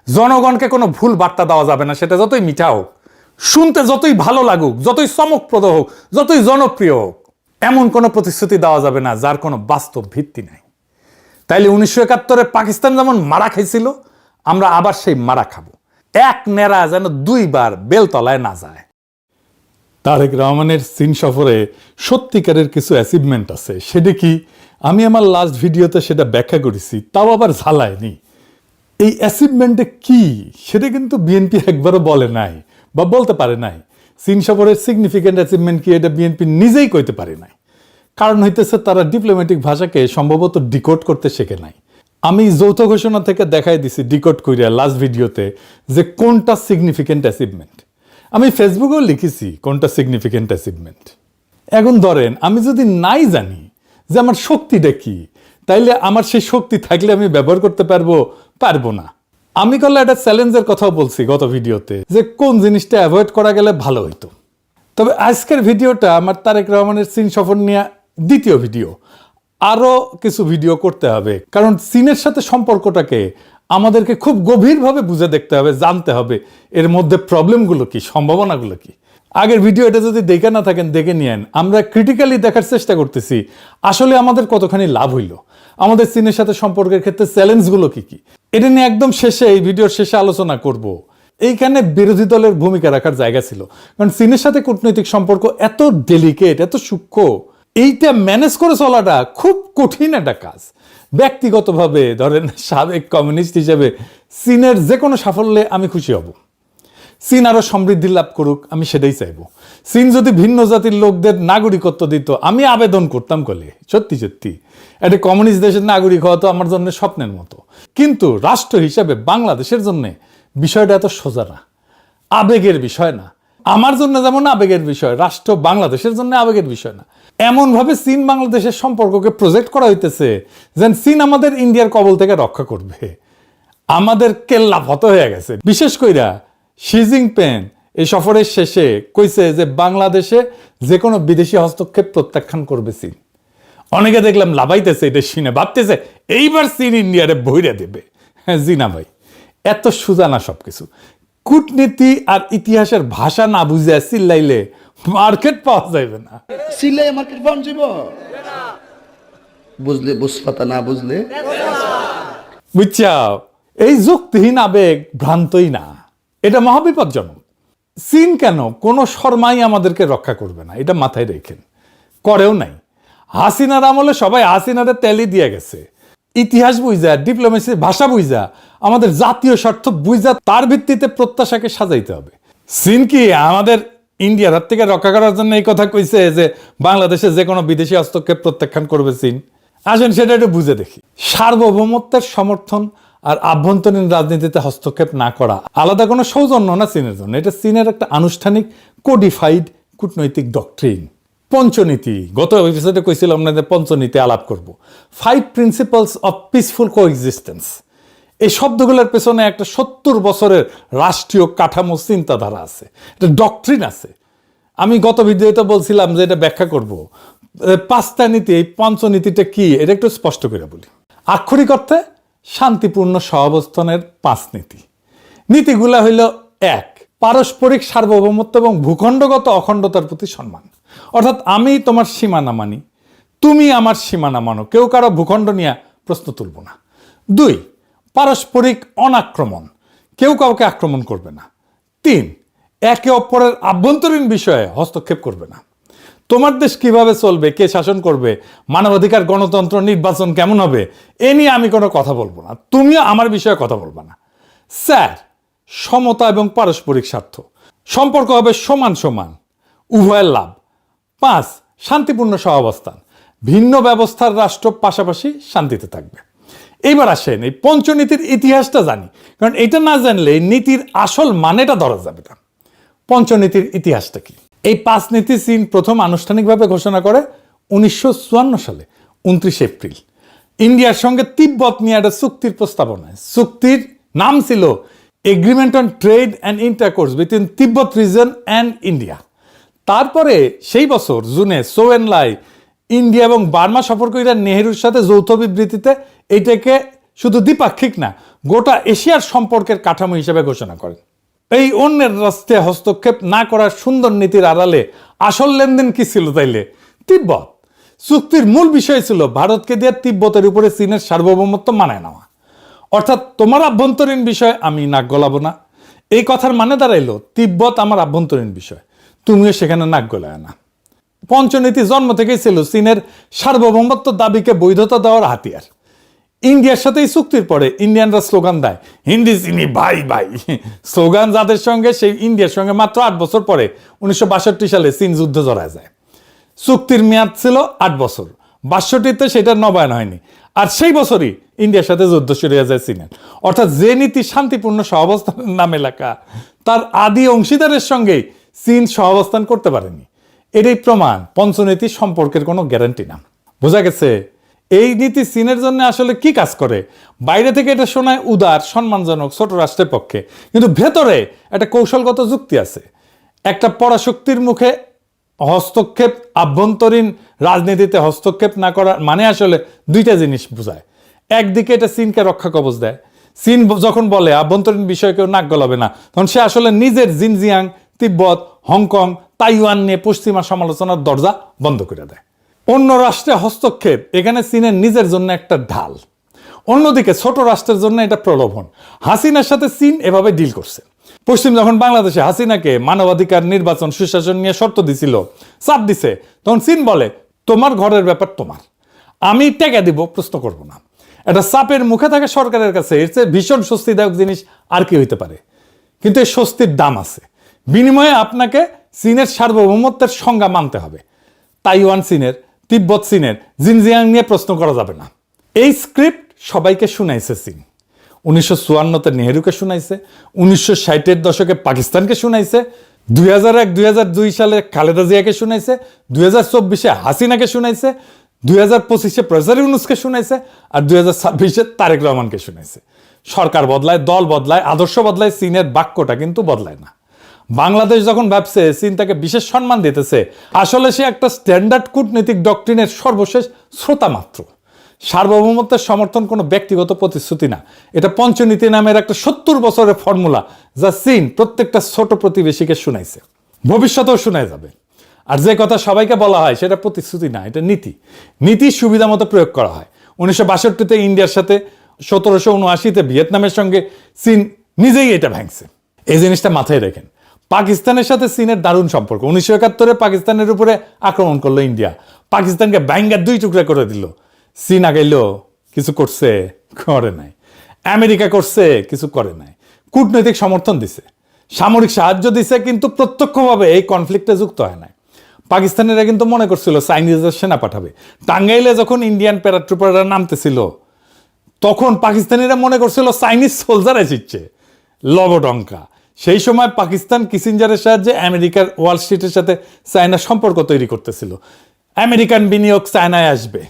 জনগণকে কোনো ভুল বার্তা দেওয়া যাবে না, সেটা যতই মিঠা হোক, শুনতে যতই ভালো লাগুক, যতই চমকপ্রদ হোক, যতই জনপ্রিয় হোক, এমন কোনো প্রতিশ্রুতি দেওয়া যাবে না যার কোনো বাস্তব ভিত্তি নাই। তাইলে 1971-এ পাকিস্তান যেমন মারা খাইছিল, আমরা আবার সেই মারা খাবো। এক নেড়া যেন দুইবার বেলতলায় না যায়। তারেক রহমানের চীন সফরে সত্যিকারের কিছু অ্যাচিভমেন্ট আছে, সেটা কি আমি আমার লাস্ট ভিডিওতে সেটা ব্যাখ্যা করেছি, তাও আবার ঝালায়নি। এই অ্যাচিভমেন্টে কি সেটা কিন্তু বিএনপি একবারও বলে নাই বা বলতে পারে নাই। চীন সফরের সিগনিফিক্যান্ট অ্যাচিভমেন্ট কি এটা বিএনপি নিজেই কইতে পারে নাই। কারণ হইতেছে তারা ডিপ্লোম্যাটিক ভাষাকে সম্ভবত ডিকোড করতে শেখে নাই। আমি যৌথ ঘোষণা থেকে দেখাই দিছি ডিকোড করিয়া লাস্ট ভিডিওতে যে কোনটা সিগনিফিক্যান্ট অ্যাচিভমেন্ট। আমি ফেসবুকেও লিখেছি কোনটা সিগনিফিক্যান্ট অ্যাচিভমেন্ট। এখন ধরেন আমি যদি নাই জানি যে আমার শক্তিটা কি, তাইলে আমার সেই শক্তি থাকলে আমি ব্যবহার করতে পারবো না। আমি করলে একটা চ্যালেঞ্জের কথাও বলছি গত ভিডিওতে যে কোন জিনিসটা অ্যাভয়েড করা গেলে ভালো হইতো। তবে আজকের ভিডিওটা আমার তারেক রহমানের চীন সফর নিয়ে দ্বিতীয় ভিডিও। আরও কিছু ভিডিও করতে হবে, কারণ চীনের সাথে সম্পর্কটাকে আমাদেরকে খুব গভীরভাবে বুঝে দেখতে হবে, জানতে হবে এর মধ্যে প্রবলেমগুলো কি, সম্ভাবনাগুলো কি। আগের ভিডিও এটা যদি দেখে না থাকেন দেখে নিয়েন। আমরা ক্রিটিক্যালি দেখার চেষ্টা করতেছি আসলে আমাদের কতখানি লাভ হইল, আমাদের চীনের সাথে সম্পর্কের ক্ষেত্রে চ্যালেঞ্জগুলো কি কি। এটা নিয়ে একদম শেষে, এই ভিডিওর শেষে আলোচনা করব। এইখানে বিরোধী দলের ভূমিকা রাখার জায়গা ছিল, কারণ চীনের সাথে কূটনৈতিক সম্পর্ক এত ডেলিকেট, এত সূক্ষ্ম, এইটা ম্যানেজ করে চলাটা খুব কঠিন একটা কাজ। ব্যক্তিগতভাবে ধরেন সাবেক কমিউনিস্ট হিসেবে চীনের যে কোনো সাফল্যে আমি খুশি হব। চীন আরো সমৃদ্ধি লাভ করুক, আমি সেটাই চাইবো। চীন যদি ভিন্ন জাতির লোকদের নাগরিকত্ব দিত, আমি আবেদন করতাম কলে। সত্যি সত্যি একটা কমিউনিস্ট দেশের নাগরিক হওয়া তো আমার জন্য স্বপ্নের মতো। কিন্তু রাষ্ট্র হিসাবে বাংলাদেশের জন্য বিষয়টা এত সোজা না, আবেগের বিষয় না। আমার জন্য যেমন আবেগের বিষয়, রাষ্ট্র বাংলাদেশের জন্য আবেগের বিষয় না। এমনভাবে চীন বাংলাদেশের সম্পর্ককে প্রজেক্ট করা হইতেছে যেন চীন আমাদের ইন্ডিয়ার কবল থেকে রক্ষা করবে। আমাদের কেল্লা ফত হয়ে গেছে। বিশেষ কইরা শি জিনপিং এই সফরের শেষে কইছে যে বাংলাদেশে যে কোনো বিদেশি হস্তক্ষেপ প্রত্যাখ্যান করবে চীন। অনেকে দেখলাম লাভাইতেছে এটা শুনে, ভাবতেছে এইবার চীন ইন্ডিয়ারে বইরা দেবে। হ্যাঁ জি না ভাই, এত সোজা না সবকিছু। কূটনীতি আর ইতিহাসের ভাষা না বুঝে চিল্লাইলে মার্কেট পাওয়া যাবে না। চিল্লাই মার্কেট পাওয়া যাবে বুঝলে, বুঝপাতা না বুঝলে। বুঝছাও, এই যুক্তিহীন আবেগ ভ্রান্তই না, এটা মহাবিপজ্জনক। চীন কেন কোনো শর্মাই আমাদেরকে রক্ষা করবে না, এটা মাথায় রেখেন। করেও নাই। হাসিনার আমলে সবাই হাসিনারে তেলি দিয়ে গেছে। ইতিহাস বুঝা, ডিপ্লোমেসির ভাষা বুঝা, আমাদের জাতীয় স্বার্থ বুঝা, তার ভিত্তিতে প্রত্যাশাকে সাজাইতে হবে। চীন কি আমাদের ইন্ডিয়ার হাত থেকে রক্ষা করার জন্য এই কথা কইছে যে বাংলাদেশে যে কোনো বিদেশি হস্তক্ষেপ প্রত্যাখ্যান করবে চীন? আসেন সেটা একটু বুঝে দেখি। সার্বভৌমত্বের সমর্থন আর আভ্যন্তরীণ রাজনীতিতে হস্তক্ষেপ না করা আলাদা কোনো সৌজন্য না চীনের জন্য, এটা চীনের একটা আনুষ্ঠানিক কোডিফাইড কূটনৈতিক ডক্ট্রিন। পঞ্চনীতি, গত এপিসোডে কইছিলাম না যে পঞ্চনীতি আলাপ করব। 5 প্রিন্সিপালস অফ পিসফুল কোএক্সিস্টেন্স, এই শব্দগুলোর পেছনে একটা 70 বছরের রাষ্ট্রীয় কাঠামো চিন্তাধারা আছে, একটা ডক্ট্রিন আছে। আমি গত ভিডিওতে বলছিলাম যে এটা ব্যাখ্যা করব। 5টা নীতি, এই পঞ্চনীতিটা কি এটা একটু স্পষ্ট করে বলি। আক্ষরিক অর্থে শান্তিপূর্ণ সহাবস্থানের 5 নীতি। নীতিগুলা হইল: 1, পারস্পরিক সার্বভৌমত্ব এবং ভূখণ্ডগত অখণ্ডতার প্রতি সম্মান, অর্থাৎ আমি তোমার সীমানা মানি, তুমি আমার সীমানা মানো, কেউ কারো ভূখণ্ড নিয়ে প্রশ্ন তুলব না। 2, পারস্পরিক অনাক্রমণ, কেউ কাউকে আক্রমণ করবে না। 3, একে অপরের আভ্যন্তরীণ বিষয়ে হস্তক্ষেপ করবে না। তোমার দেশ কিভাবে চলবে, কে শাসন করবে, মানবাধিকার, গণতন্ত্র, নির্বাচন কেমন হবে, এ নিয়ে আমি কোনো কথা বলবো না, তুমিও আমার বিষয়ে কথা বলবে না। 4, সমতা এবং পারস্পরিক স্বার্থ, সম্পর্ক হবে সমান সমান, উভয়ের লাভ। 5, শান্তিপূর্ণ সহাবস্থান, ভিন্ন ব্যবস্থার রাষ্ট্র পাশাপাশি শান্তিতে থাকবে। এইবার আসেন এই পঞ্চনীতির ইতিহাসটা জানি, কারণ এটা না জানলে এই নীতির আসল মানেটা ধরা যাবে না। পঞ্চনীতির ইতিহাসটা কি? এই 5 নীতি চীন প্রথম আনুষ্ঠানিকভাবে ঘোষণা করে 1954 সালে 29 এপ্রিল ইন্ডিয়ার সঙ্গে তিব্বত নিয়ে একটা চুক্তির প্রস্তাবনায়। চুক্তির নাম ছিল agreement on trade and intercourse between Tibet reason and India. তারপরে সেই বছর জুনে চৌ এন লাই ইন্ডিয়া এবং বার্মা সফর করে নেহেরুর সাথে যৌথ বিবৃতিতে এটাকে শুধু দ্বিপাক্ষিক না, গোটা এশিয়ার সম্পর্কের কাঠামো হিসেবে ঘোষণা করেন। এই অন্যের রাষ্ট্রে হস্তক্ষেপ না করার সুন্দর নীতির আড়ালে আসল লেনদেন কি ছিল তাইলে? তিব্বত চুক্তির মূল বিষয় ছিল ভারতকে দিয়ে তিব্বতের উপরে চীনের সার্বভৌমত্ব মানায় নেওয়া। অর্থাৎ তোমার আভ্যন্তরীণ বিষয় আমি নাক গলাবো না। এই কথার মানে দাঁড়াইলো তিব্বত আমার আভ্যন্তরীণ বিষয়, তুমিও সেখানে নাক গলায় না। পঞ্চনীতি জন্ম থেকেই ছিল চীনের সার্বভৌমত্ব দাবিকে বৈধতা দেওয়ার হাতিয়ার। ইন্ডিয়ার সাথে এই চুক্তির পরে ইন্ডিয়ানরা স্লোগান দেয় হিন্দি চিনি ভাই ভাই, স্লোগান যাদের সঙ্গে সেই ইন্ডিয়ার সঙ্গে মাত্র 8 বছর পরে 1962 সালে চীন যুদ্ধে জড়ায় যায়। চুক্তির মেয়াদ ছিল 8 বছর, 62তে সেটা নবায়ন হয়নি, আর সেই বছরই ইন্ডিয়ার সাথে যুদ্ধ শুরু হয়ে যায় চীনের। অর্থাৎ যে নীতি শান্তিপূর্ণ সহাবস্থানের নামে লেখা, তার আদি অংশীদারের সঙ্গেই চীন সহাবস্থান করতে পারেনি। এটাই প্রমাণ পঞ্চনীতি সম্পর্কের কোনো গ্যারান্টি না। বোঝা গেছে এই নীতি চীনের জন্য আসলে কি কাজ করে? বাইরে থেকে এটা শোনায় উদার, সম্মানজনক, ছোট রাষ্ট্রের পক্ষে, কিন্তু ভেতরে একটা কৌশলগত যুক্তি আছে। একটা পরাশক্তির মুখে হস্তক্ষেপ, আভ্যন্তরীণ রাজনীতিতে হস্তক্ষেপ না করা মানে আসলে দুইটা জিনিস বোঝায়। একদিকে এটা চীনকে রক্ষা কবচ দেয়। চীন যখন বলে আভ্যন্তরীণ বিষয়ে কেউ নাক গলাবে না, তখন সে আসলে নিজের জিনজিয়াং, তিব্বত, হংকং, তাইওয়ান নিয়ে পশ্চিমা সমালোচনার দরজা বন্ধ করে দেয়। অন্য রাষ্ট্রে হস্তক্ষেপ এখানে চীনের নিজের জন্য একটা ঢাল, অন্যদিকে ছোট রাষ্ট্রের জন্য এটা প্রলোভন। হাসিনার সাথে চীন এভাবে ডিল করছে। পশ্চিম যখন বাংলাদেশে হাসিনাকে মানবাধিকার, নির্বাচন, সুশাসন নিয়ে শর্ত দিছিল, চাপ দিছে, তখন চীন বলে তোমার ঘরের ব্যাপার তোমার, আমি টেকা দিব, প্রশ্ন করব না। এটা চাপের মুখে থাকে সরকারের কাছে, এর চেয়ে ভীষণ স্বস্তিদায়ক জিনিস আর কি হইতে পারে? কিন্তু এই স্বস্তির দাম আছে। বিনিময়ে আপনাকে চীনের সার্বভৌমত্বের সংজ্ঞা মানতে হবে। তাইওয়ান চীনের, তিব্বত চীনের, জিনজিয়াং নিয়ে প্রশ্ন করা যাবে না। এই স্ক্রিপ্ট সবাইকে শুনাইছে চীন। 1954-তে নেহেরুকে শুনাইছে, 1960-এর দশকে পাকিস্তানকে শুনাইছে, 2001-2002 সালে খালেদা জিয়াকে শুনাইছে, 2024-এ হাসিনাকে শুনাইছে, 2025-এ প্রফেসর ইউনূসকে শুনাইছে, আর 2026-এ তারেক রহমানকে শুনাইছে। সরকার বদলায়, দল বদলায়, আদর্শ বদলায়, চীনের বাক্যটা কিন্তু বদলায় না। বাংলাদেশ যখন ভাবছে চীন তাকে বিশেষ সম্মান দিতেছে, আসলে সে একটা স্ট্যান্ডার্ড কূটনৈতিক ডক্ট্রিনের সর্বশেষ শ্রোতা মাত্র। সার্বভৌমত্বের সমর্থন কোনো ব্যক্তিগত প্রতিশ্রুতি না, এটা পঞ্চনীতি নামের একটা 70 বছরের ফর্মুলা, যা চীন প্রত্যেকটা ছোট প্রতিবেশীকে শুনাইছে, ভবিষ্যতেও শোনায় যাবে। আর যে কথা সবাইকে বলা হয় সেটা প্রতিশ্রুতি না, এটা নীতি। নীতি সুবিধা মতো প্রয়োগ করা হয়। 1962-তে ইন্ডিয়ার সাথে, 1779-তে ভিয়েতনামের সঙ্গে চীন নিজেই এটা ভাঙছে। এই জিনিসটা মাথায় রেখেন। পাকিস্তানের সাথে চীনের দারুণ সম্পর্ক। 1971-এ পাকিস্তানের উপরে আক্রমণ করলো ইন্ডিয়া, পাকিস্তানকে ব্যাঙ্গার 2 টুকরা করে দিল। চীন আগাইল, কিছু করছে? করে নাই। আমেরিকা করছে? কিছু করে নাই। কূটনৈতিক সমর্থন দিছে, সামরিক সাহায্য দিছে, কিন্তু প্রত্যক্ষভাবে এই কনফ্লিক্টে যুক্ত হয় নাই। পাকিস্তানিরা কিন্তু মনে করছিল চাইনিজদের সেনা পাঠাবে। টাঙ্গাইলে যখন ইন্ডিয়ান প্যারাট্রুপাররা নামতেছিল, তখন পাকিস্তানিরা মনে করছিল চাইনিজ সোলজার এসেছে, লবডঙ্কা। সেই সময় পাকিস্তান কিসিঞ্জারের সাহায্যে আমেরিকার ওয়াল স্ট্রিটের সাথে চায়নার সম্পর্ক তৈরি করতেছিল। আমেরিকান বিনিয়োগ চায়নায় আসবে,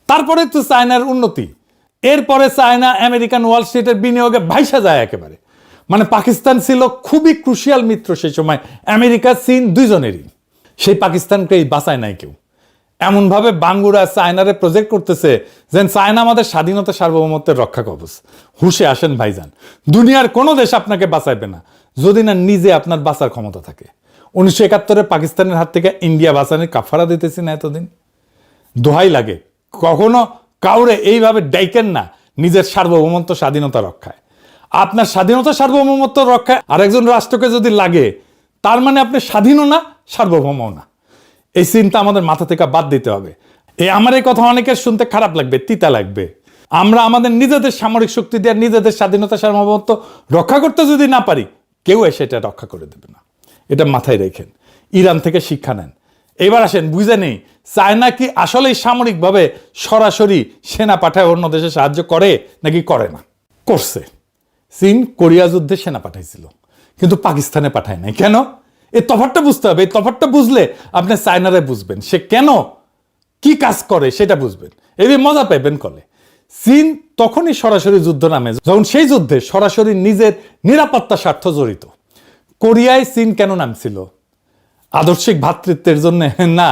তারপরে তো চায়নার উন্নতি, এরপরে চায়না আমেরিকান ওয়াল স্ট্রিটের বিনিয়োগে ভাইসা যায় একেবারে। মানে পাকিস্তান ছিল খুবই ক্রুশিয়াল মিত্র সেই সময়, আমেরিকা চীন দুইজনেরই। সেই পাকিস্তানকেই বাঁচায় নাই কেউ। এমনভাবে বাঙ্গুরা চায়নারে প্রজেক্ট করতেছে যেন চায়না আমাদের স্বাধীনতা, সার্বভৌমত্বের রক্ষা কবচ। হুঁশে আসেন ভাইজান, দুনিয়ার কোনো দেশ আপনাকে বাঁচাইবে না যদি না নিজে আপনার বাঁচার ক্ষমতা থাকে। 1971-এ পাকিস্তানের হাত থেকে ইন্ডিয়া বাঁচানোর কাফারা দিতেছি না এতদিন। দোহাই লাগে, কখনো কাউরে এইভাবে ডাইকেন না নিজের সার্বভৌমত্ব, স্বাধীনতা রক্ষায়। আপনার স্বাধীনতা, সার্বভৌমত্ব রক্ষায় আরেকজন রাষ্ট্রকে যদি লাগে, তার মানে আপনি স্বাধীনও না, সার্বভৌমও না। এই চিন্তা আমাদের মাথা থেকে বাদ দিতে হবে। আমার এই কথা অনেকের শুনতে খারাপ লাগবে, তিতা লাগবে। আমরা আমাদের নিজেদের সামরিক শক্তি দিয়ে নিজেদের স্বাধীনতা, সার্বভৌমত্ব রক্ষা করতে যদি না পারি, কেউ এসে এটা রক্ষা করে দেবে না। এটা মাথায় রেখেন। ইরান থেকে শিক্ষা নেন। এবার আসেন, বুঝে নেই চায়না কি আসলেই সামরিকভাবে সরাসরি সেনা পাঠায় অন্য দেশে সাহায্য করে নাকি করে না? করছে। চীন কোরিয়া যুদ্ধে সেনা পাঠাইছিল, কিন্তু পাকিস্তানে পাঠায় নাই। কেন? এই তফাৎটা বুঝতে হবে। এই তফাৎটা বুঝলে আপনি চায়নারে বুঝবেন, সে কেন কি কাজ করে সেটা বুঝবেন, এই মজা পাইবেন কলে। চীন তখনই সরাসরি যুদ্ধ নামে যখন সেই যুদ্ধে সরাসরি নিজের নিরাপত্তা স্বার্থ জড়িত। কোরিয়ায় চীন কেন নামছিল? আদর্শিক ভ্রাতৃত্বের জন্য না।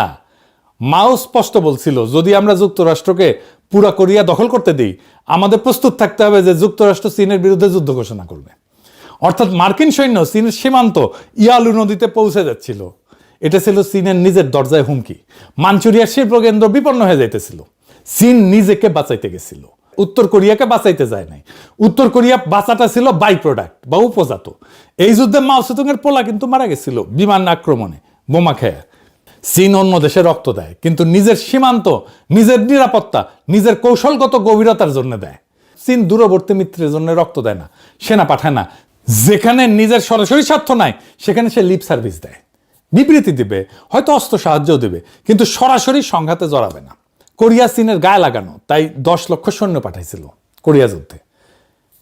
মাও স্পষ্ট বলছিল, যদি আমরা যুক্তরাষ্ট্রকে পুরা কোরিয়া দখল করতে দিই, আমাদের প্রস্তুত থাকতে হবে যে যুক্তরাষ্ট্র চীনের বিরুদ্ধে যুদ্ধ ঘোষণা করবে। অর্থাৎ মার্কিন সৈন্য চীনের সীমান্ত ইয়ালু নদীতে পৌঁছে যাচ্ছিল। এটা ছিল চীনের নিজের দরজায় হুমকি। মাঞ্চুরিয়ার শিল্প কেন্দ্র বিপন্ন হয়ে যাইতেছিল। চীন নিজেকে বাঁচাইতে গেছিল, উত্তর কোরিয়াকে বাঁচাইতে যায় নাই। উত্তর কোরিয়া বাঁচাটা ছিল বাই প্রোডাক্ট বা উপজাত। এই যুদ্ধে মাও সেতুংয়ের পোলা কিন্তু মারা গেছিল বিমান আক্রমণে, বোমা খেয়ে। চীন অন্য দেশে রক্ত দেয়, কিন্তু নিজের সীমান্ত, নিজের নিরাপত্তা, নিজের কৌশলগত গভীরতার জন্য দেয়। চীন দূরবর্তী মিত্রের জন্য রক্ত দেয় না, সেনা পাঠায় না। যেখানে নিজের সরাসরি স্বার্থ নাই সেখানে সে লিপ সার্ভিস দেয়, বিবৃতি দিবে, হয়তো অস্ত্র সাহায্যও দেবে, কিন্তু সরাসরি সংঘাতে জড়াবে না। কোরিয়া চীনের গায়ে লাগানো, তাই 10 লক্ষ সৈন্য পাঠাইছিল কোরিয়া যুদ্ধে।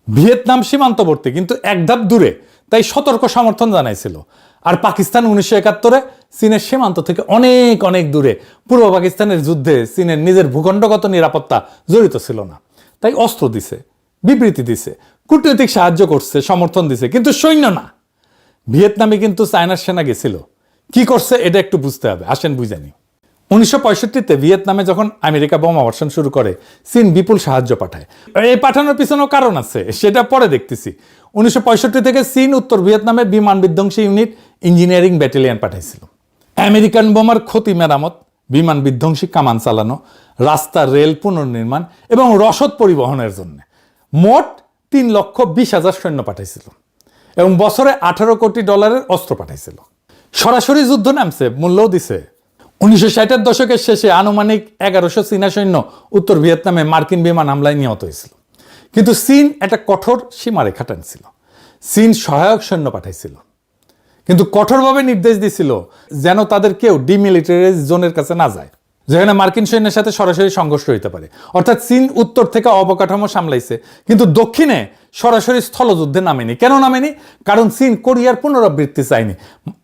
ভিয়েতনাম সীমান্তবর্তী, কিন্তু এক ধাপ দূরে, তাই সতর্ক সমর্থন জানাইছিল। আর পাকিস্তান 1971-এ চীনের সীমান্ত থেকে অনেক অনেক দূরে, পূর্ব পাকিস্তানের যুদ্ধে চীনের নিজের ভূখণ্ডগত নিরাপত্তা জড়িত ছিল না, তাই অস্ত্র দিছে, বিবৃতি দিছে, কূটনৈতিক সাহায্য করছে, সমর্থন দিছে, কিন্তু সৈন্য না। ভিয়েতনামে কিন্তু চায়নার সেনা গেছিল। কি করছে এটা একটু বুঝতে হবে, আসেন বুঝানি। 1965-তে ভিয়েতনামে যখন আমেরিকা বোমা বর্ষণ শুরু করে, চীন বিপুল সাহায্য পাঠায়। এই পাঠানোর পিছনেও কারণ আছে, সেটা পরে দেখতেছি। 1965 থেকে চীন উত্তর ভিয়েতনামে বিমান বিধ্বংসী ইউনিট, ইঞ্জিনিয়ারিং ব্যাটালিয়ন পাঠাইছিল। আমেরিকান বোমার ক্ষতি মেরামত, বিমান বিধ্বংসী কামান চালানো, রাস্তা রেল পুনর্নির্মাণ এবং রসদ পরিবহনের জন্য মোট 3,20,000 সৈন্য পাঠাইছিল এবং বছরে $18 কোটি অস্ত্র পাঠাইছিল। সরাসরি যুদ্ধ নামছে, মূল্যও দিছে। 1960-এর দশকের শেষে আনুমানিক 1100 চীনা সৈন্য উত্তর ভিয়েতনামে মার্কিন বিমান হামলায় নিহত হয়েছিল। কিন্তু চীন একটা কঠোর সীমারেখা টানছিল। চীন সহায়ক সৈন্য পাঠাইছিল, কিন্তু কঠোরভাবে নির্দেশ দিছিল যেন তাদের কেউ ডিমিলিটারাইজ জোনের কাছে না যায়, যেখানে মার্কিন সৈন্যের সাথে সরাসরি সংঘর্ষ হইতে পারে। অর্থাৎ চীন উত্তর থেকে অবকাঠামো সামলাইছে, কিন্তু দক্ষিণে সরাসরি স্থলযুদ্ধে নামেনি। কেন নামেনি? কারণ চীন কোরিয়ার পুনরাবৃত্তি চায়নি,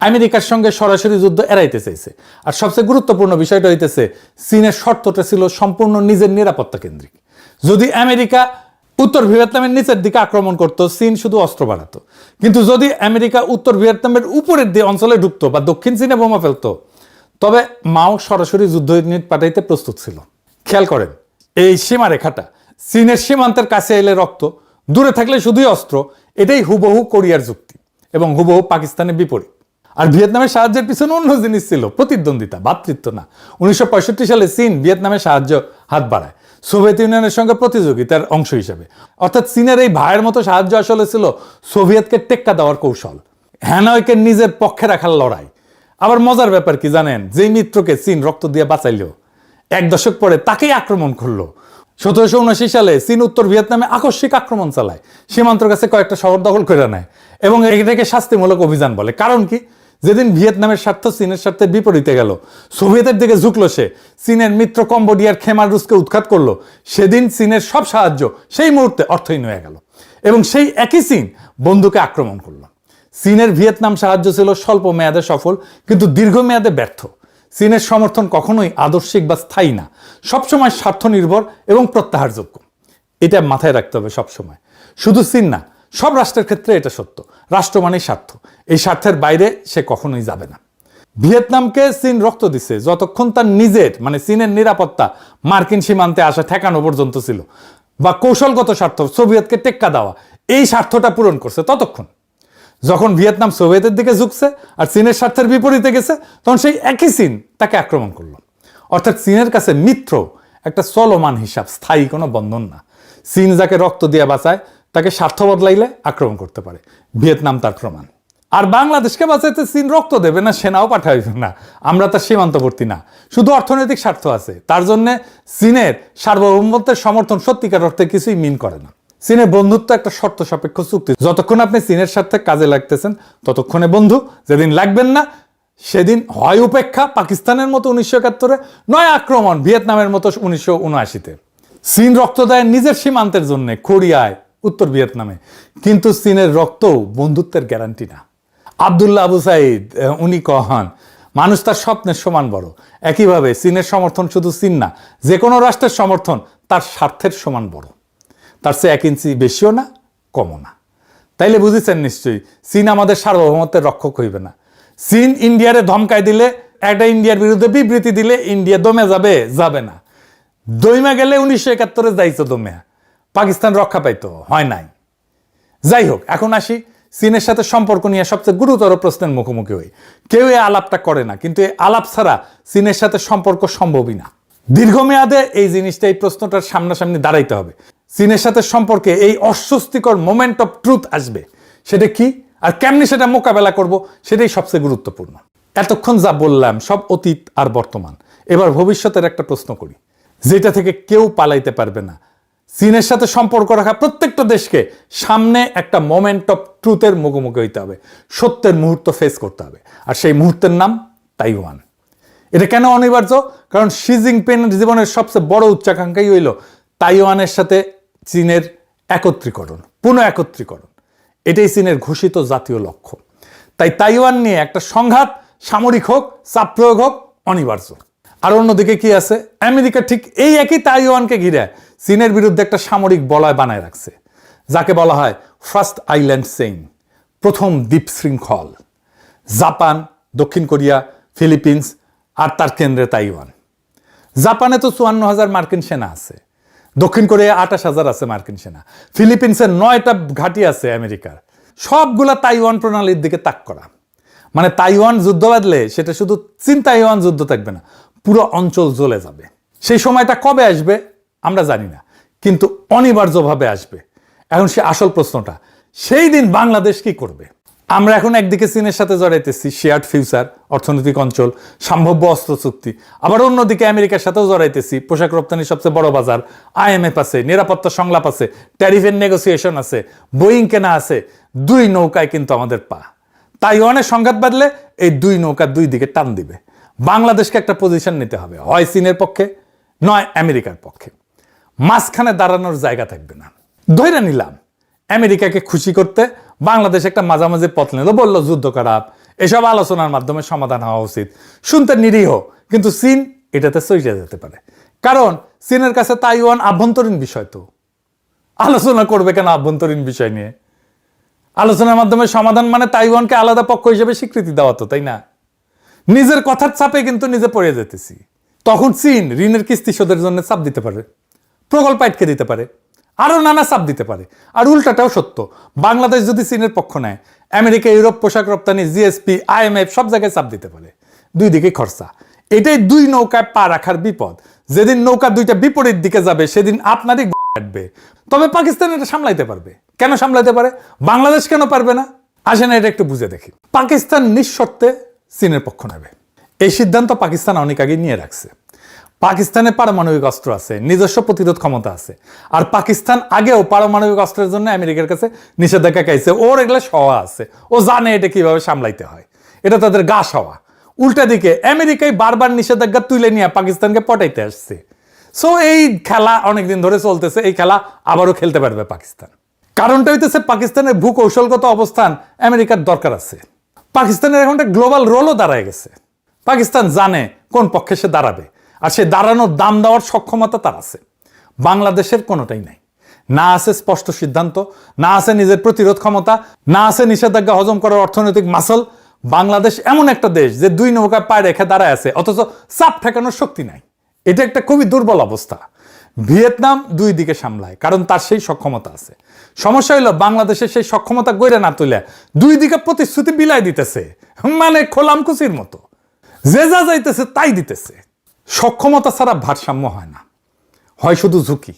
আমেরিকার সঙ্গে সরাসরি যুদ্ধ এড়াইতে চাইছে। আর সবচেয়ে গুরুত্বপূর্ণ বিষয়টা হইতেছে, চীনের শর্তটা ছিল সম্পূর্ণ নিজের নিরাপত্তা কেন্দ্রিক। যদি আমেরিকা উত্তর ভিয়েতনামের নিচের দিকে আক্রমণ করত, চীন শুধু অস্ত্র বাড়াতো। কিন্তু যদি আমেরিকা উত্তর ভিয়েতনামের উপরের দিকে অঞ্চলে ঢুকতো বা দক্ষিণ চীনে বোমা ফেলতো, তবে মাও সরাসরি যুদ্ধ ইউনিট পাঠাইতে প্রস্তুত ছিল। খেয়াল করেন এই সীমারেখাটা, চীনের সীমান্তের কাছে এলে রক্ত, দূরে থাকলে শুধুই অস্ত্র। এটাই হুবহু কোরিয়ার যুক্তি এবং হুবহু পাকিস্তানের বিপরীত। আর ভিয়েতনামের সাহায্যের পিছনে অন্য জিনিস ছিল, প্রতিদ্বন্দ্বিতা, ভ্রাতৃত্ব না। 1965 সালে চীন ভিয়েতনামের সাহায্য হাত বাড়ায় সোভিয়েত ইউনিয়নের সঙ্গে প্রতিযোগিতার অংশ হিসেবে। অর্থাৎ চীনের এই ভাইয়ের মতো সাহায্য আসলে ছিল সোভিয়েতকে টেক্কা দেওয়ার কৌশল, হ্যানয়কে নিজের পক্ষে রাখার লড়াই। আবার মজার ব্যাপার কি জানেন? যেই মিত্রকে চীন রক্ত দিয়ে বাঁচাইলো, 1 দশক পরে তাকেই আক্রমণ করলো। 1779 সালে চীন উত্তর ভিয়েতনামে আকস্মিক আক্রমণ চালায়, সীমান্তের কাছে কয়েকটা শহর দখল করে নেয় এবং এটাকে শাস্তিমূলক অভিযান বলে। কারণ কি? যেদিন ভিয়েতনামের স্বার্থ চীনের স্বার্থের বিপরীতে গেল, সোভিয়েতের দিকে ঝুঁকলো সে, চীনের মিত্র কম্বোডিয়ার খেমার রুসকে উৎখাত করলো, সেদিন চীনের সব সাহায্য সেই মুহূর্তে অর্থহীন হয়ে গেল এবং সেই একই চীন বন্ধুকে আক্রমণ করলো। চীনের ভিয়েতনাম সাহায্য ছিল স্বল্প মেয়াদে সফল, কিন্তু দীর্ঘমেয়াদে ব্যর্থ। চীনের সমর্থন কখনোই আদর্শিক বা স্থায়ী না, সবসময় স্বার্থ নির্ভর এবং প্রত্যাহারযোগ্য। এটা মাথায় রাখতে হবে সবসময়। শুধু চীন না, সব রাষ্ট্রের ক্ষেত্রে এটা সত্য। রাষ্ট্র মানেই স্বার্থ, এই স্বার্থের বাইরে সে কখনোই যাবে না। ভিয়েতনামকে চীন রক্ত দিছে যতক্ষণ তার নিজের, মানে চীনের নিরাপত্তা মার্কিন সীমান্তে আসা ঠেকানো পর্যন্ত ছিল, বা কৌশলগত স্বার্থ সোভিয়েতকে টেক্কা দেওয়া, এই স্বার্থটা পূরণ করছে ততক্ষণ। যখন ভিয়েতনাম সোভিয়েতের দিকে ঝুঁকছে আর চীনের স্বার্থের বিপরীতে গেছে, তখন সেই একই চীন তাকে আক্রমণ করলো। অর্থাৎ চীনের কাছে মিত্র একটা চলমান হিসাব, স্থায়ী কোনো বন্ধন না। চীন যাকে রক্ত দিয়ে বাঁচায় তাকে স্বার্থ বদলাইলে আক্রমণ করতে পারে। ভিয়েতনাম তার প্রমাণ। আর বাংলাদেশকে বাঁচাইতে চীন রক্ত দেবে না, সেনাও পাঠাইবে না। আমরা তার সীমান্তবর্তী না, শুধু অর্থনৈতিক স্বার্থ আছে। তার জন্য চীনের সার্বভৌমত্বের সমর্থন সত্যিকার অর্থে কিছুই মিন করে না। চীনের বন্ধুত্ব একটা শর্ত সাপেক্ষ চুক্তি। যতক্ষণ আপনি চীনের স্বার্থে কাজে লাগতেছেন ততক্ষণে বন্ধু, যেদিন লাগবেন না সেদিন হয় উপেক্ষা, পাকিস্তানের মতো 1971-এ, নয় আক্রমণ ভিয়েতনামের মতো 1979-তে। চীন রক্ত দেয় নিজের সীমান্তের জন্য, কোরিয়ায়, উত্তর ভিয়েতনামে, কিন্তু চীনের রক্ত বন্ধুত্বের গ্যারান্টি না। আবদুল্লাহ আবু সাইদ উনি কহান, মানুষ তার স্বপ্নের সমান বড়। একইভাবে চীনের সমর্থন শুধু চীন না, যে কোনো রাষ্ট্রের সমর্থন তার স্বার্থের সমান বড়, তার চেয়ে 1 ইঞ্চি বেশিও না, কমও না। তাইলে বুঝেছেন নিশ্চয়ই, চীন আমাদের সার্বভৌমত্বের রক্ষক হইবে না। চীন ইন্ডিয়ারে ধমকায় দিলে, একটা ইন্ডিয়ার বিরুদ্ধে বিবৃতি দিলে ইন্ডিয়া দমে যাবে? যাবে না। দইমা গেলে 1971-এ যাইতো দমে, পাকিস্তান রক্ষা পাইতো, হয় নাই। যাই হোক, এখন আসি চীনের সাথে সম্পর্ক নিয়ে সবচেয়ে গুরুতর প্রশ্নের মুখোমুখি হই। কেউ এই আলাপটা করে না, কিন্তু এই আলাপ ছাড়া চীনের সাথে সম্পর্ক সম্ভবই না। দীর্ঘমেয়াদে এই জিনিসটা, এই প্রশ্নটার সামনাসামনি দাঁড়াইতে হবে। চীনের সাথে সম্পর্কে এই অস্বস্তিকর মোমেন্ট অফ ট্রুথ আসবে, সেটা কি আর কেমনি সেটা মোকাবেলা করব, সেটাই সবচেয়ে গুরুত্বপূর্ণ। এতক্ষণ যা বললাম সব অতীত আর বর্তমান। এবার ভবিষ্যতের একটা প্রশ্ন করি, যেটা থেকে কেউ পালাইতে পারবে না। চীনের সাথে সম্পর্ক রাখা প্রত্যেকটা দেশকে সামনে একটা মোমেন্ট অফ ট্রুথের মুখোমুখি হইতে হবে, সত্যের মুহূর্ত ফেস করতে হবে, আর সেই মুহূর্তের নাম তাইওয়ান। এটা কেন অনিবার্য? কারণ শি জিনপিংয়ের জীবনের সবচেয়ে বড় উচ্চাকাঙ্ক্ষাই হইল তাইওয়ানের সাথে চীনের একত্রীকরণ, পুনঃ একত্রীকরণ। এটাই চীনের ঘোষিত জাতীয় লক্ষ্য। তাই তাইওয়ান নিয়ে একটা সংঘাত, সামরিক হোক, চাপ প্রয়োগ হোক, অনিবার্য। আর অন্যদিকে কি আছে? আমেরিকা ঠিক এই একই তাইওয়ানকে ঘিরে চীনের বিরুদ্ধে একটা সামরিক বলয় বানায় রাখছে, যাকে বলা হয় ফার্স্ট আইল্যান্ড চেইন, প্রথম দ্বীপ শৃঙ্খল। জাপান, দক্ষিণ কোরিয়া, ফিলিপিন্স আর তার কেন্দ্রে তাইওয়ান। জাপানে তো 54,000 মার্কিন সেনা আছে, দক্ষিণ কোরিয়া 28,000 আছে মার্কিন সেনা, ফিলিপিন্সের 9টা ঘাঁটি আছে আমেরিকার। সবগুলা তাইওয়ান প্রণালীর দিকে তাক করা। মানে তাইওয়ান যুদ্ধ বাঁধলে সেটা শুধু চীন তাইওয়ান যুদ্ধ থাকবে না, পুরো অঞ্চল জ্বলে যাবে। সেই সময়টা কবে আসবে আমরা জানি না, কিন্তু অনিবার্যভাবে আসবে। এখন সে আসল প্রশ্নটা, সেই দিন বাংলাদেশ কি করবে? আমরা এখন একদিকে চীনের সাথে জড়াইতেছি, শেয়ার্ড ফিউচার, অর্থনৈতিক অঞ্চল, সম্ভাব্য অস্ত্র চুক্তি। আবার অন্যদিকে আমেরিকার সাথেও জড়াইতেছি, পোশাক রপ্তানির সবচেয়ে বড় বাজার, IMF আছে, নিরাপত্তা সংলাপ আছে, ট্যারিফের নেগোসিয়েশন আছে, বোয়িং কেনা আছে। দুই নৌকায় কিন্তু আমাদের পা। তাইওয়ানের সংঘাত বাঁধলে এই দুই নৌকা দুই দিকে টান দিবে। বাংলাদেশকে একটা পজিশন নিতে হবে, হয় চীনের পক্ষে নয় আমেরিকার পক্ষে। মাঝখানে দাঁড়ানোর জায়গা থাকবে না। ধরে নিলাম আমেরিকাকে খুশি করতে বাংলাদেশ একটা মাঝামাঝি পথ নিল, বললো যুদ্ধ খারাপ, এসব আলোচনার মাধ্যমে সমাধান হওয়া উচিত। শুনতে নিরীহ, কিন্তু চীন এটাতে চইটে যেতে পারে। কারণ চীনের কাছে তাইওয়ান আভ্যন্তরীণ বিষয়। তো আলোচনা করবে কেন আভ্যন্তরীণ বিষয় নিয়ে? আলোচনার মাধ্যমে সমাধান মানে তাইওয়ানকে আলাদা পক্ষ হিসেবে স্বীকৃতি দেওয়া, তো তাই না? নিজের কথার চাপে কিন্তু নিজে পড়ে যেতেছি। তখন চীন ঋণের কিস্তি শোধের জন্য চাপ দিতে পারে, প্রকল্প আটকে দিতে পারে, আরো নানা চাপ দিতে পারে। আর উল্টাটাও সত্য, বাংলাদেশ যদি চীনের পক্ষ নেয়, আমেরিকা, ইউরোপ, পোশাক রপ্তানি, GSP, IMF সব জায়গায় চাপ দিতে পারে। দুই দিকে খরচা। এটাই দুই নৌকায় পা রাখার বিপদ। যেদিন নৌকা দুইটা বিপরীত দিকে যাবে, সেদিন আপনারই কাটবে। তবে পাকিস্তান এটা সামলাইতে পারবে। কেন সামলাইতে পারে? বাংলাদেশ কেন পারবে না? আসেন এটা একটু বুঝে দেখি। পাকিস্তান নিঃশর্তে চীনের পক্ষ নেবে, এই সিদ্ধান্ত পাকিস্তান অনেক আগে নিয়ে রাখছে। পাকিস্তানে পারমাণবিক অস্ত্র আছে, নিজস্ব প্রতিরোধ ক্ষমতা আছে। আর পাকিস্তান আগেও পারমাণবিক অস্ত্রের জন্য আমেরিকার কাছে নিষেধাজ্ঞা খাইছে। ওর এগুলো সওয়া আছে, ও জানে এটা কিভাবে সামলাইতে হয়, এটা তাদের গা সওয়া। উল্টা দিকে আমেরিকায় বারবার নিষেধাজ্ঞা তুলে নিয়ে পাকিস্তানকে পটাইতে আসছে। সো এই খেলা অনেকদিন ধরে চলতেছে, এই খেলা আবারও খেলতে পারবে পাকিস্তান। কারণটা হইতেছে পাকিস্তানের ভূকৌশলগত অবস্থান আমেরিকার দরকার আছে। পাকিস্তানের এখন একটা গ্লোবাল রোলও দাঁড়ায় গেছে। পাকিস্তান জানে কোন পক্ষে সে দাঁড়াবে, আর সে দাঁড়ানোর দাম দেওয়ার সক্ষমতা তার আছে। বাংলাদেশের কোনোটাই নাই। না আছে স্পষ্ট সিদ্ধান্ত, না আছে নিজের প্রতিরোধ ক্ষমতা, না আছে নিষেধাজ্ঞা হজম করার অর্থনৈতিক মাসল। বাংলাদেশ এমন একটা দেশ যে দুই নৌকায় পায়ে রেখে দাঁড়ায় আছে, অথচ চাপ ঠেকানোর শক্তি নাই। এটা একটা খুবই দুর্বল অবস্থা। ভিয়েতনাম দুই দিকে সামলায়, কারণ তার সেই সক্ষমতা আছে। সমস্যা হইল বাংলাদেশের সেই সক্ষমতা গড়ে না তুলে দুই দিকে প্রতিশ্রুতি বিলাই দিতেছে, মানে খোলামকুচির মতো যে যা যাইতেছে তাই দিতেছে। সক্ষমতা ছাড়া ভারসাম্য হয় না, হয় শুধু ঝুঁকি।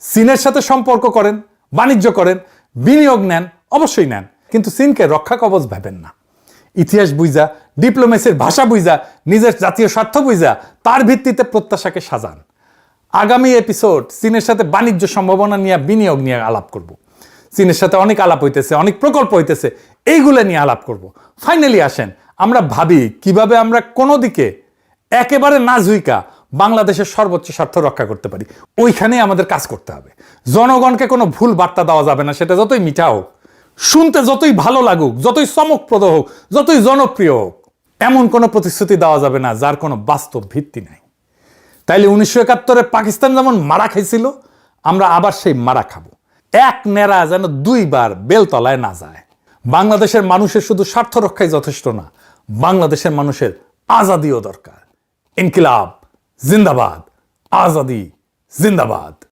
চীনের সাথে সম্পর্ক করেন, বাণিজ্য করেন, বিনিয়োগ নেন, অবশ্যই নেন, কিন্তু চীনকে রক্ষা কবচ ভাবেন না। ইতিহাস বুঝা, ডিপ্লোমেসির ভাষা বুঝা, নিজের জাতীয় স্বার্থ বুঝা তার ভিত্তিতে প্রত্যাশাকে সাজান। আগামী এপিসোড চীনের সাথে বাণিজ্য সম্ভাবনা নিয়ে, বিনিয়োগ নিয়ে আলাপ করব। চীনের সাথে অনেক আলাপ হইতেছে, অনেক প্রকল্প হইতেছে, এইগুলো নিয়ে আলাপ করব। ফাইনালি আসেন আমরা ভাবি কিভাবে আমরা কোনো দিকে একেবারে না ঝুইকা বাংলাদেশের সর্বোচ্চ স্বার্থ রক্ষা করতে পারি। ওইখানে আমাদের কাজ করতে হবে। জনগণকে কোনো ভুল বার্তা দেওয়া যাবে না, সেটা যতই মিঠা হোক, শুনতে যতই ভালো লাগুক, যতই চমকপ্রদ হোক, যতই জনপ্রিয় হোক, এমন কোনো প্রতিশ্রুতি দেওয়া যাবে না যার কোনো বাস্তব ভিত্তি নাই। তাইলে 1971-এ পাকিস্তান যেমন মারা খাইছিল, আমরা আবার সেই মারা খাবো। এক নেড়া যেন দুইবার বেলতলায় না যায়। বাংলাদেশের মানুষের শুধু স্বার্থ রক্ষাই যথেষ্ট না, বাংলাদেশের মানুষের আজাদিও দরকার। ইনকিলাব জিন্দাবাদ, আজাদি জিন্দাবাদ।